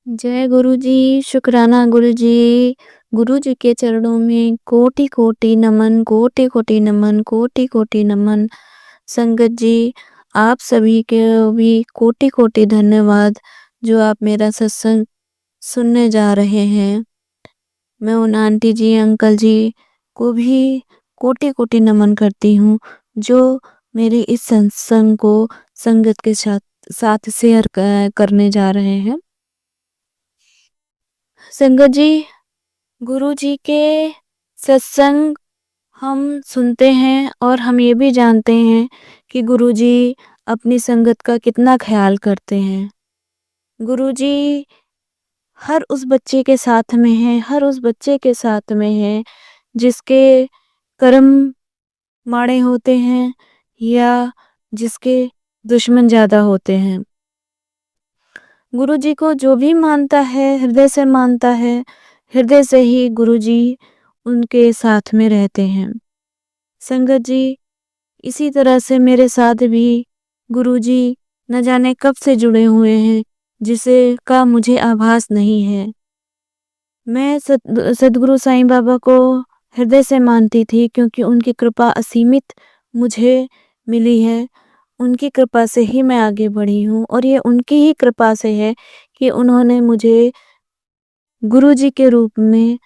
जय गुरु जी, शुक्राना गुरु जी। गुरु जी के चरणों में कोटि कोटि नमन, कोटि कोटि नमन, कोटि कोटि नमन। संगत जी, आप सभी के भी कोटि कोटि धन्यवाद जो आप मेरा सत्संग सुनने जा रहे हैं। मैं उन आंटी जी, अंकल जी को भी कोटि कोटि नमन करती हूँ जो मेरे इस सत्संग को संगत के साथ साथ शेयर करने जा रहे हैं। संगत जी, गुरु जी के सत्संग हम सुनते हैं और हम ये भी जानते हैं कि गुरु जी अपनी संगत का कितना ख्याल करते हैं। गुरु जी हर उस बच्चे के साथ में हैं, हर उस बच्चे के साथ में हैं जिसके कर्म माड़े होते हैं या जिसके दुश्मन ज़्यादा होते हैं। गुरु जी को जो भी मानता है, हृदय से मानता है, हृदय से ही गुरु जी उनके साथ में रहते हैं। संगत जी, इसी तरह से मेरे साथ भी गुरु जी न जाने कब से जुड़े हुए हैं, जिसे का मुझे आभास नहीं है। मैं सद्गुरु साईं बाबा को हृदय से मानती थी क्योंकि उनकी कृपा असीमित मुझे मिली है। उनकी कृपा से ही मैं आगे बढ़ी हूँ और ये उनकी ही कृपा से है कि उन्होंने मुझे गुरु जी के रूप में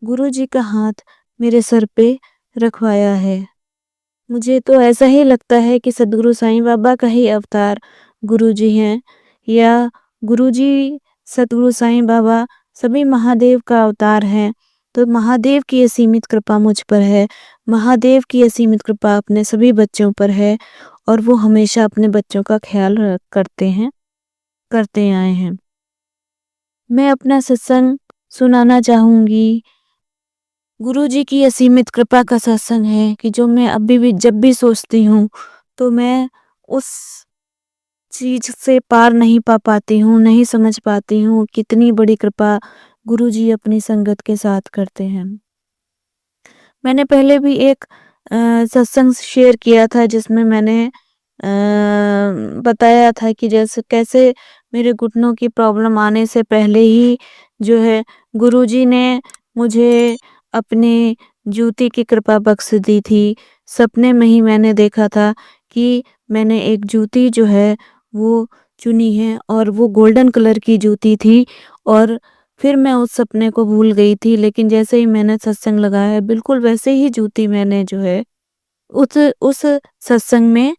गुरु जी का हाथ मेरे सर पे रखवाया है। मुझे तो ऐसा ही लगता है कि सद्गुरु साईं बाबा का ही अवतार गुरु जी हैं या गुरु जी सद्गुरु साईं बाबा सभी महादेव का अवतार हैं। तो महादेव की असीमित कृपा मुझ पर है, महादेव की असीमित कृपा अपने सभी बच्चों पर है और वो हमेशा अपने बच्चों का ख्याल करते हैं, करते आए हैं। मैं अपना सत्संग सुनाना चाहूँगी। गुरु जी की असीमित कृपा का सत्संग है कि जो मैं अभी भी जब भी सोचती हूँ तो मैं उस चीज से पार नहीं पा पाती हूँ, नहीं समझ पाती हूँ कितनी बड़ी कृपा गुरु जी अपनी संगत के साथ करते हैं। मैंने पहले भी एक सत्संग शेयर किया था जिसमें मैंने बताया था कि जैसे कैसे मेरे घुटनों की प्रॉब्लम आने से पहले ही जो है गुरुजी ने मुझे अपनी जूती की कृपा बख्श दी थी। सपने में ही मैंने देखा था कि मैंने एक जूती जो है वो चुनी है और वो गोल्डन कलर की जूती थी और फिर मैं उस सपने को भूल गई थी, लेकिन जैसे ही मैंने सत्संग लगाया बिल्कुल वैसे ही जूती मैंने जो है उस सत्संग में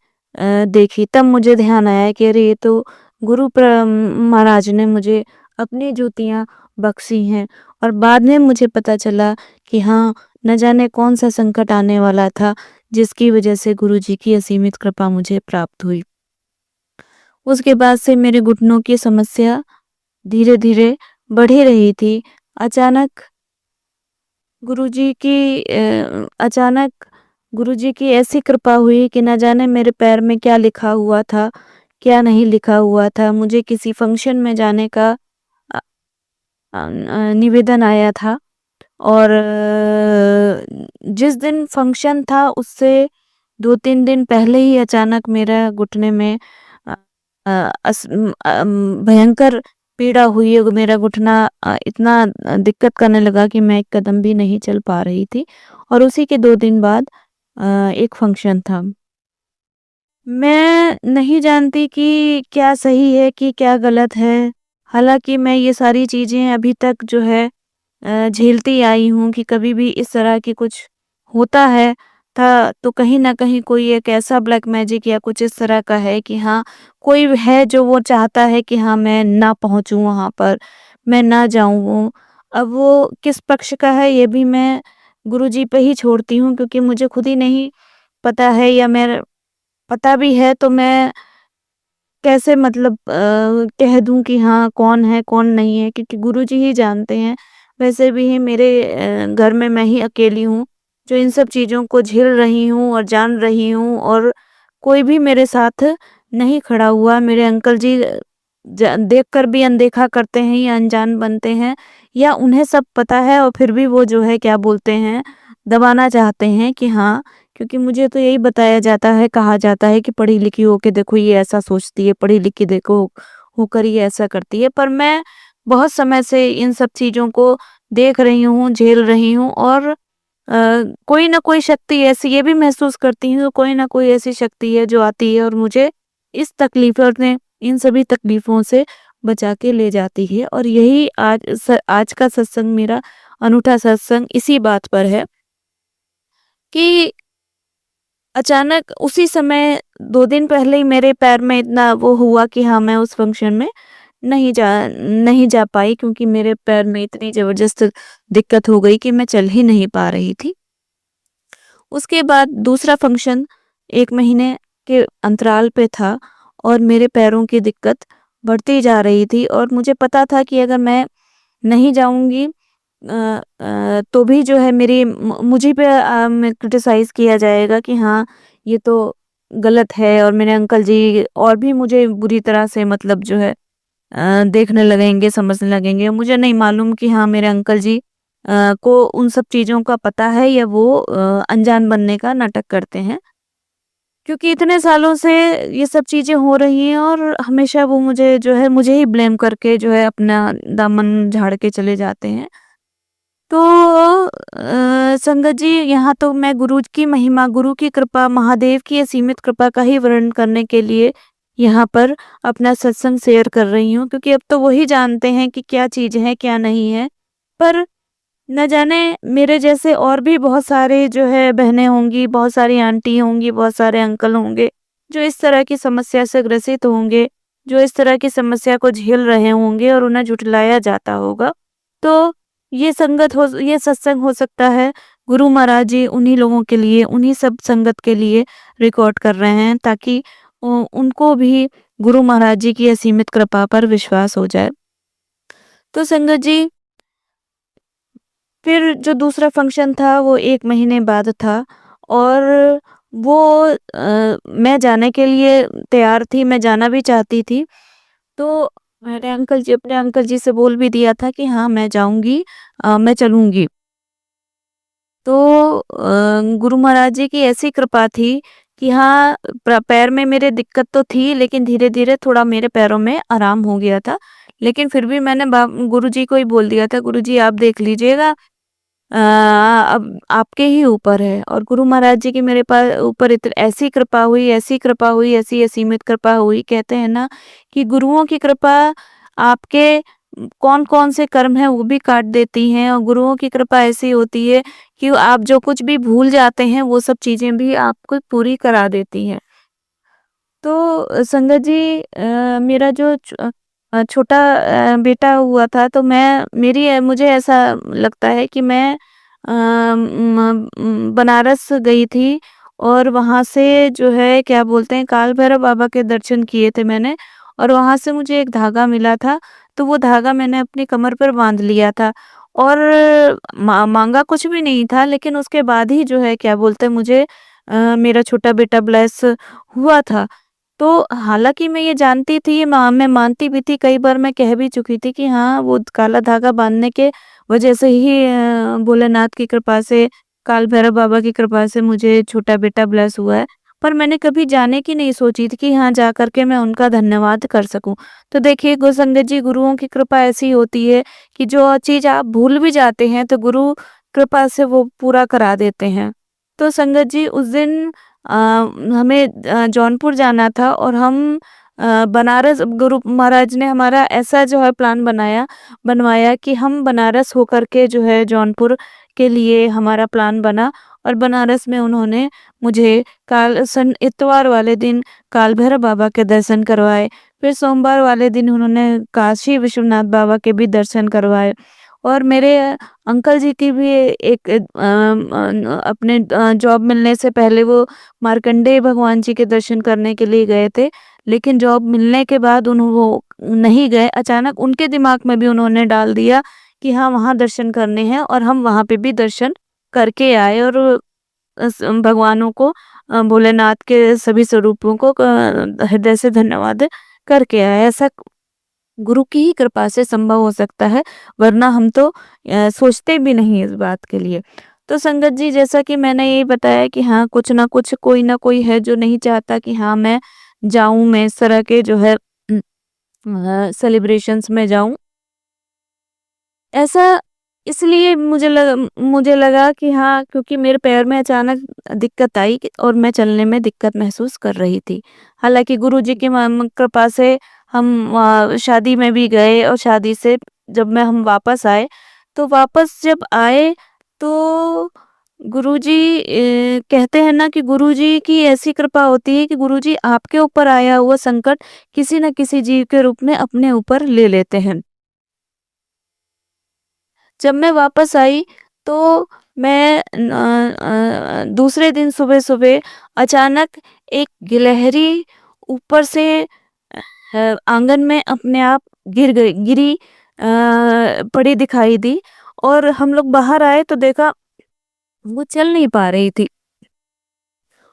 देखी। तब मुझे ध्यान आया कि अरे ये तो महाराज ने मुझे अपनी जूतियाँ बख्शी हैं और बाद में मुझे पता चला कि हाँ, न जाने कौन सा संकट आने वाला था जिसकी वजह से गुरुजी की असीमित कृपा मुझे प्राप्त हुई। उसके बाद से मेरे घुटनों की समस्या धीरे-धीरे बढ़ ही रही थी। अचानक अचानक गुरुजी की ऐसी कृपा हुई कि न जाने मेरे पैर में क्या लिखा हुआ था, क्या नहीं लिखा हुआ था। मुझे किसी फंक्शन में जाने का निवेदन आया था और जिस दिन फंक्शन था उससे 2-3 दिन पहले ही अचानक मेरा घुटने में भयंकर पीड़ा हुई है। मेरा घुटना इतना दिक्कत करने लगा कि मैं एक कदम भी नहीं चल पा रही थी और उसी के 2 दिन बाद एक फंक्शन था। मैं नहीं जानती कि क्या सही है कि क्या गलत है। हालाँकि मैं ये सारी चीज़ें अभी तक जो है झेलती आई हूँ कि कभी भी इस तरह की कुछ होता है था तो कहीं न कहीं कोई एक ऐसा ब्लैक मैजिक या कुछ इस तरह का है कि हाँ, कोई है जो वो चाहता है कि हाँ, मैं ना पहुँचूँ वहाँ पर, मैं ना जाऊँ वो। अब वो किस पक्ष का है ये भी मैं गुरुजी पे ही छोड़ती हूँ क्योंकि मुझे खुद ही नहीं पता है या मैं पता भी है तो मैं कैसे मतलब कह दूँ कि हाँ, कौन है, कौन नहीं है क्योंकि गुरुजी ही जानते हैं। वैसे भी मेरे घर में मैं ही अकेली हूँ, जो इन सब चीज़ों को झेल रही हूँ और जान रही हूँ और कोई भी मेरे साथ नहीं खड़ा हुआ। मेरे अंकल जी देखकर भी अनदेखा करते हैं या अनजान बनते हैं या उन्हें सब पता है और फिर भी वो जो है क्या बोलते हैं, दबाना चाहते हैं कि हाँ, क्योंकि मुझे तो यही बताया जाता है, कहा जाता है कि पढ़ी लिखी होके देखो ये ऐसा सोचती है, पढ़ी लिखी देखो होकर ये ऐसा करती है। पर मैं बहुत समय से इन सब चीज़ों को देख रही हूँ, झेल रही हूँ और कोई ना कोई शक्ति ऐसी ये भी महसूस करती हूँ, कोई ना कोई ऐसी शक्ति है जो आती है और मुझे इस तकलीफ़ों ने इन सभी तकलीफ़ों से बचा के ले जाती है। और यही आज का सत्संग मेरा अनूठा सत्संग इसी बात पर है कि अचानक उसी समय 2 दिन पहले ही मेरे पैर में इतना वो हुआ कि हाँ, मैं उस फ़ंक्शन में नहीं जा पाई, क्योंकि मेरे पैर में इतनी ज़बरदस्त दिक्कत हो गई कि मैं चल ही नहीं पा रही थी। उसके बाद दूसरा फ़ंक्शन 1 महीने के अंतराल पे था और मेरे पैरों की दिक्कत बढ़ती जा रही थी और मुझे पता था कि अगर मैं नहीं जाऊँगी तो भी जो है मुझी पे मैं क्रिटिसाइज़ किया जाएगा कि हाँ, ये तो गलत है, और मेरे अंकल जी और भी मुझे बुरी तरह से मतलब जो है देखने लगेंगे, समझने लगेंगे। मुझे नहीं मालूम कि हाँ, मेरे अंकल जी को उन सब चीज़ों का पता है या वो अनजान बनने का नाटक करते हैं। क्योंकि इतने सालों से ये सब चीज़ें हो रही हैं और हमेशा वो मुझे ही ब्लेम करके जो है अपना दामन झाड़ के चले जाते हैं। तो संगत जी, यहाँ तो मैं गुरु की महिमा, गुरु की कृपा, महादेव की असीमित कृपा का ही वर्णन करने के लिए यहाँ पर अपना सत्संग शेयर कर रही हूँ, क्योंकि अब तो वही जानते हैं कि क्या चीज़ है, क्या नहीं है। पर न जाने मेरे जैसे और भी बहुत सारे जो है बहनें होंगी, बहुत सारी आंटी होंगी, बहुत सारे अंकल होंगे, जो इस तरह की समस्या से ग्रसित होंगे, जो इस तरह की समस्या को झेल रहे होंगे और उन्हें झुठलाया जाता होगा। तो ये सत्संग हो सकता है गुरु महाराज जी उन्हीं लोगों के लिए, उन्हीं सब संगत के लिए रिकॉर्ड कर रहे हैं, ताकि उनको भी गुरु महाराज जी की असीमित कृपा पर विश्वास हो जाए। तो संगत जी, फिर जो दूसरा फंक्शन था वो 1 महीने बाद था और वो मैं जाने के लिए तैयार थी, मैं जाना भी चाहती थी। तो मैंने अपने अंकल जी से बोल भी दिया था कि हाँ, मैं जाऊँगी, मैं चलूँगी। तो गुरु महाराज जी की ऐसी कृपा थी कि हाँ, पैर में मेरे दिक्कत तो थी, लेकिन धीरे-धीरे थोड़ा मेरे पैरों में आराम हो गया था। लेकिन फिर भी मैंने गुरु जी को ही बोल दिया था, गुरु जी आप देख लीजिएगा, अब आपके ही ऊपर है। और गुरु महाराज जी की मेरे ऊपर ऐसी कृपा हुई, ऐसी कृपा हुई, ऐसी असीमित कृपा हुई। कहते हैं ना कि गुरुओं की कृपा आपके कौन-कौन से कर्म हैं वो भी काट देती हैं, और गुरुओं की कृपा ऐसी होती है कि आप जो कुछ भी भूल जाते हैं वो सब चीज़ें भी आपको पूरी करा देती हैं। तो संगत जी, मेरा जो छोटा बेटा हुआ था, तो मुझे ऐसा लगता है कि मैं बनारस गई थी और वहाँ से जो है क्या बोलते हैं, काल भैरव बाबा के दर्शन किए थे मैंने, और वहाँ से मुझे एक धागा मिला था, तो वो धागा मैंने अपनी कमर पर बांध लिया था और मांगा कुछ भी नहीं था, लेकिन उसके बाद ही जो है क्या बोलते हैं मुझे मेरा छोटा बेटा ब्लेस हुआ था। तो हालाँकि मैं ये जानती थी, मैं मानती भी थी, कई बार मैं कह भी चुकी थी कि हाँ, वो काला धागा बाँधने के वजह से ही भोलेनाथ की कृपा से, काल भैरव बाबा की कृपा से मुझे छोटा बेटा ब्लेस हुआ है। पर मैंने कभी जाने की नहीं सोची थी कि हाँ, जा कर के मैं उनका धन्यवाद कर सकूँ। तो देखिए गुरुसंगत जी, गुरुओं की कृपा ऐसी होती है कि जो चीज़ आप भूल भी जाते हैं, तो गुरु कृपा से वो पूरा करा देते हैं। तो संगत जी, उस दिन हमें जौनपुर जाना था और हम बनारस, गुरु महाराज ने हमारा ऐसा जो है प्लान बनवाया कि हम बनारस होकर के जो है जौनपुर के लिए हमारा प्लान बना, और बनारस में उन्होंने मुझे इतवार वाले दिन काल भैरव बाबा के दर्शन करवाए। फिर सोमवार वाले दिन उन्होंने काशी विश्वनाथ बाबा के भी दर्शन करवाए, और मेरे अंकल जी की भी अपने जॉब मिलने से पहले वो मार्कंडेय भगवान जी के दर्शन करने के लिए गए थे। लेकिन जॉब मिलने के बाद वो नहीं गए। अचानक उनके दिमाग में भी उन्होंने डाल दिया कि हाँ, वहाँ दर्शन करने हैं, और हम वहाँ पे भी दर्शन करके आए और भगवानों को, भोलेनाथ के सभी स्वरूपों को हृदय से धन्यवाद करके आए। ऐसा गुरु की ही कृपा से संभव हो सकता है, वरना हम तो सोचते भी नहीं इस बात के लिए। तो संगत जी, जैसा कि मैंने ये बताया कि हाँ, कुछ ना कुछ, कोई ना कोई है जो नहीं चाहता कि हाँ, मैं जाऊँ, मैं इस तरह के जो है सेलिब्रेशंस में जाऊँ। ऐसा इसलिए मुझे लगा कि हाँ, क्योंकि मेरे पैर में अचानक दिक्कत आई और मैं चलने में दिक्कत महसूस कर रही थी। हालाँकि गुरुजी की कृपा से हम शादी में भी गए और शादी से जब हम वापस आए, तो वापस जब आए तो गुरुजी कहते हैं ना कि गुरुजी की ऐसी कृपा होती है कि गुरुजी आपके ऊपर आया हुआ संकट किसी न किसी जीव के रूप में अपने ऊपर ले लेते हैं। जब मैं वापस आई तो मैं दूसरे दिन सुबह-सुबह अचानक एक गिलहरी ऊपर से आंगन में अपने आप गिरी पड़ी दिखाई दी और हम लोग बाहर आए तो देखा वो चल नहीं पा रही थी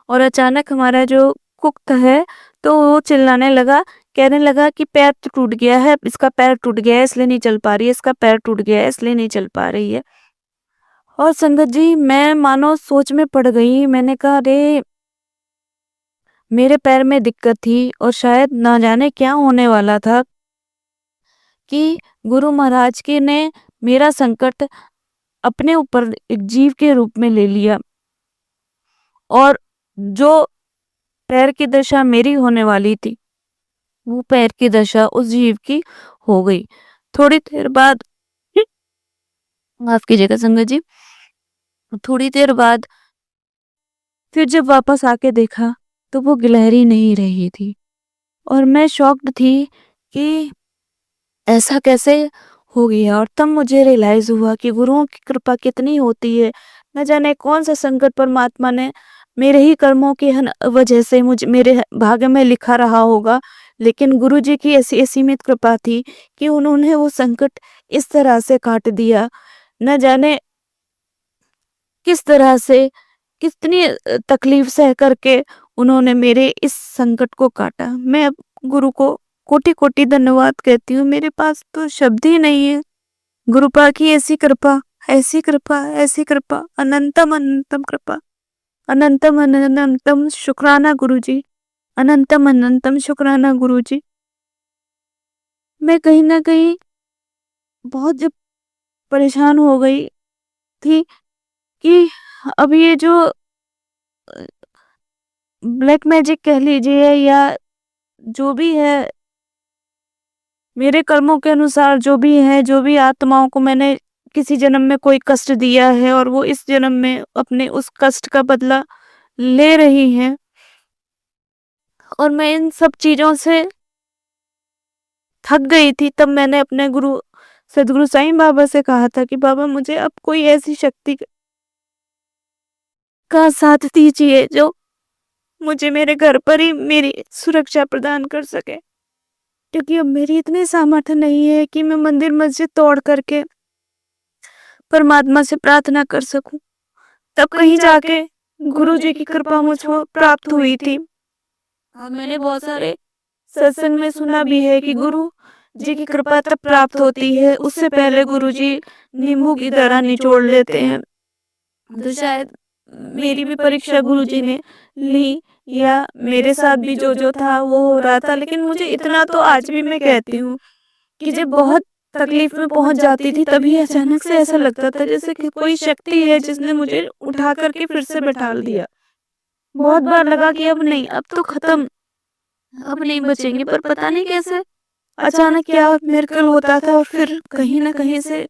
और अचानक हमारा जो कुक है तो वो चिल्लाने लगा, कहने लगा कि पैर तो टूट गया है, इसका पैर टूट गया है इसलिए नहीं चल पा रही है, इसका पैर टूट गया है इसलिए नहीं चल पा रही है। और संगत जी मैं मानो सोच में पड़ गई। मैंने कहा अरे मेरे पैर में दिक्कत थी और शायद ना जाने क्या होने वाला था कि गुरु महाराज की ने मेरा संकट अपने ऊपर एक जीव के रूप में ले लिया और जो पैर की दशा मेरी होने वाली थी वो पैर की दशा उस जीव की हो गई। थोड़ी देर बाद माफ कीजिएगा संगत जी, थोड़ी देर बाद फिर जब वापस आके देखा तो वो गिलहरी नहीं रही थी और मैं शॉक्ड थी कि ऐसा कैसे हो गया। और तब मुझे रियलाइज हुआ कि गुरुओं की कृपा कितनी होती है। न जाने कौन सा संकट परमात्मा ने मेरे ही कर्मों की वजह से मुझे मेरे भाग्य में लिखा रहा होगा, लेकिन गुरु जी की ऐसी असीमित कृपा थी कि उन्होंने वो संकट इस तरह से काट दिया। न जाने किस तरह से कितनी तकलीफ सह करके उन्होंने मेरे इस संकट को काटा। मैं अब गुरु को कोटि-कोटि धन्यवाद कहती हूँ। मेरे पास तो शब्द ही नहीं है। गुरुपा की ऐसी कृपा, ऐसी कृपा, ऐसी कृपा, अनंतम अनंतम कृपा, अनंतम अनंतम शुक्राना गुरुजी, अनंतम अनंतम शुक्राना गुरुजी। मैं कहीं न कहीं बहुत जब परेशान हो गई थी कि अब ये जो ब्लैक मैजिक कह लीजिए या जो भी है, मेरे कर्मों के अनुसार जो भी है, जो भी आत्माओं को मैंने किसी जन्म में कोई कष्ट दिया है और वो इस जन्म में अपने उस कष्ट का बदला ले रही हैं। और मैं इन सब चीज़ों से थक गई थी। तब मैंने अपने गुरु सद्गुरु साईं बाबा से कहा था कि बाबा मुझे अब कोई ऐसी शक्ति का साथ दीजिए जो मुझे मेरे घर पर ही मेरी सुरक्षा प्रदान कर सके, क्योंकि अब मेरी इतनी सामर्थ्य नहीं है कि मैं मंदिर मस्जिद तोड़ करके परमात्मा से प्रार्थना कर सकूं। तब कहीं जाके गुरु जी की कृपा मुझको प्राप्त हुई थी और मैंने बहुत सारे सत्संग में सुना भी है कि गुरु जी की कृपा तब प्राप्त होती है, उससे पहले गुरु जी नींबू की तरह निचोड़ लेते हैं। तो शायद मेरी भी परीक्षा गुरु जी ने ली या मेरे साथ भी जो था वो हो रहा था। लेकिन मुझे इतना तो आज भी मैं कहती हूँ कि जब बहुत तकलीफ में पहुंच जाती थी तभी अचानक से ऐसा लगता था जैसे कि कोई शक्ति है जिसने मुझे उठा करके फिर से बैठाल दिया। बहुत बार लगा कि अब नहीं, अब तो खत्म, अब नहीं बचेंगे, पर पता नहीं कैसे अचानक क्या मिरेकल होता था और फिर कहीं ना कहीं से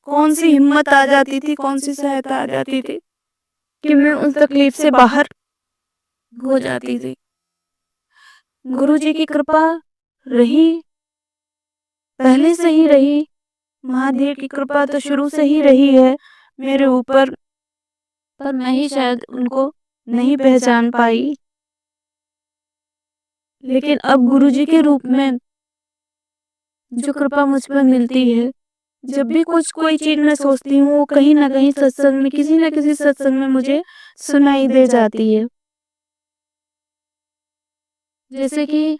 कौन सी हिम्मत आ जाती थी, कौन सी सहायता आ जाती थी कि मैं उस तकलीफ से बाहर हो जाती थी। गुरु जी की कृपा रही, पहले से ही रही, महादेव की कृपा तो शुरू से ही रही है मेरे ऊपर, पर मैं ही शायद उनको नहीं पहचान पाई। लेकिन अब गुरुजी के रूप में जो कृपा मुझ पर मिलती है, जब भी कुछ कोई चीज मैं सोचती हूँ वो कहीं ना कहीं सत्संग में, किसी न किसी सत्संग में मुझे सुनाई दे जाती है। जैसे कि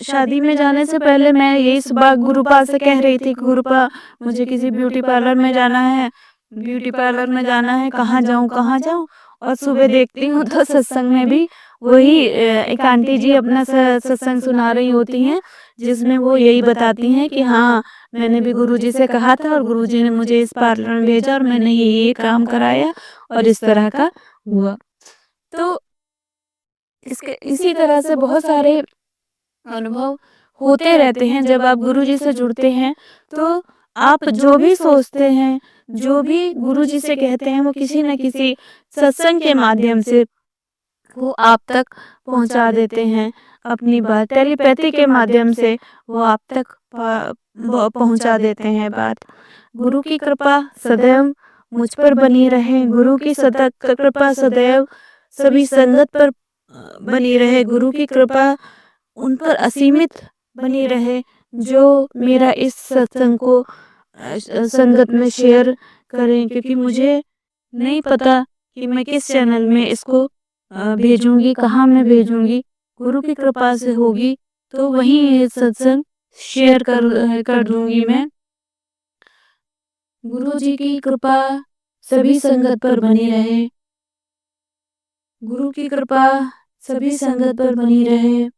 शादी में जाने से पहले मैं यही सुबह गुरुपा से कह रही थी कि गुरुपा मुझे किसी ब्यूटी पार्लर में जाना है, ब्यूटी पार्लर में जाना है, कहाँ जाऊँ कहाँ जाऊँ। और सुबह देखती हूँ तो सत्संग में भी वही एक आंटी जी अपना सत्संग सुना रही होती हैं, जिसमें वो यही बताती हैं कि हाँ, मैंने भी गुरुजी से कहा था और गुरुजी ने मुझे इस पार्लर में भेजा और मैंने ये काम कराया और इस तरह का हुआ। तो इसके इसी तरह से बहुत सारे अनुभव होते रहते हैं। जब आप गुरुजी से जुड़ते हैं, तो आप जो भी सोचते हैं, जो भी गुरुजी से कहते हैं, वो किसी न किसी सत्संग के माध्यम से वो आप तक पहुँचा देते हैं। अपनी बात टेलीपैथी के माध्यम से वो आप तक पहुँचा देते हैं बात। गुरु की कृपा सदैव मुझ पर बनी रहे। गुरु की कृपा सदैव सभी संगत पर बनी रहे। गुरु की कृपा उन पर असीमित बनी रहे, जो मेरा इस सत्संग को संगत में शेयर करें, क्योंकि मुझे नहीं पता कि मैं किस चैनल में इसको भेजूँगी, कहाँ मैं भेजूँगी। गुरु की कृपा से होगी तो वहीं ये सत्संग शेयर कर दूँगी मैं। गुरु जी की कृपा सभी संगत पर बनी रहे। गुरु की कृपा सभी संगत पर बनी रहे।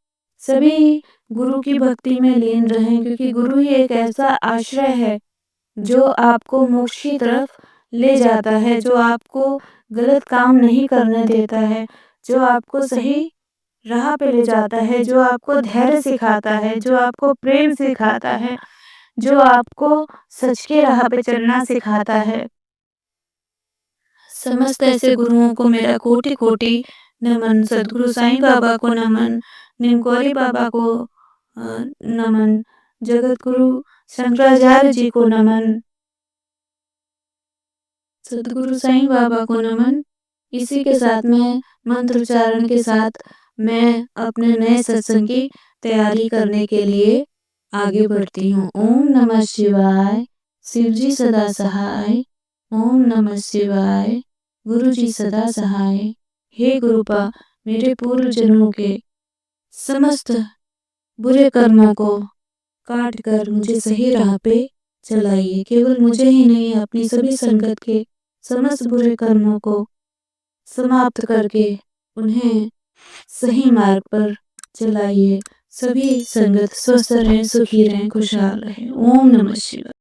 सभी गुरु की भक्ति में लीन रहें, क्योंकि गुरु ही एक ऐसा आश्रय है जो आपको मोक्ष की तरफ ले जाता है, जो आपको गलत काम नहीं करने देता है, जो आपको सही राह पे ले जाता है, जो आपको धैर्य सिखाता है, जो आपको प्रेम सिखाता है, जो आपको सच के राह पे चलना सिखाता है। समस्त ऐसे गुरुओं को मेरा कोटि-कोटि नमन। सद्गुरु साईं बाबा को नमन, निमकौली बाबा को नमन, जगत गुरु शंकराचार्य जी को नमन, सद्गुरु साईं बाबा को नमन। इसी के साथ में मंत्र उच्चारण के साथ मैं अपने नए सत्संग की तैयारी करने के लिए आगे बढ़ती हूँ। ओम नमः शिवाय, शिव जी सदा सहाय। ओम नमः शिवाय, गुरु जी सदा सहाय। हे गुरुपा, मेरे पूर्व जन्मों के समस्त बुरे कर्मों को काट कर मुझे सही राह पे चलाइए। केवल मुझे ही नहीं, अपनी सभी संगत के समस्त बुरे कर्मों को समाप्त करके उन्हें सही मार्ग पर चलाइए। सभी संगत स्वस्थ रहें, सुखी रहें, खुशहाल रहें। ओम नमः शिवाय।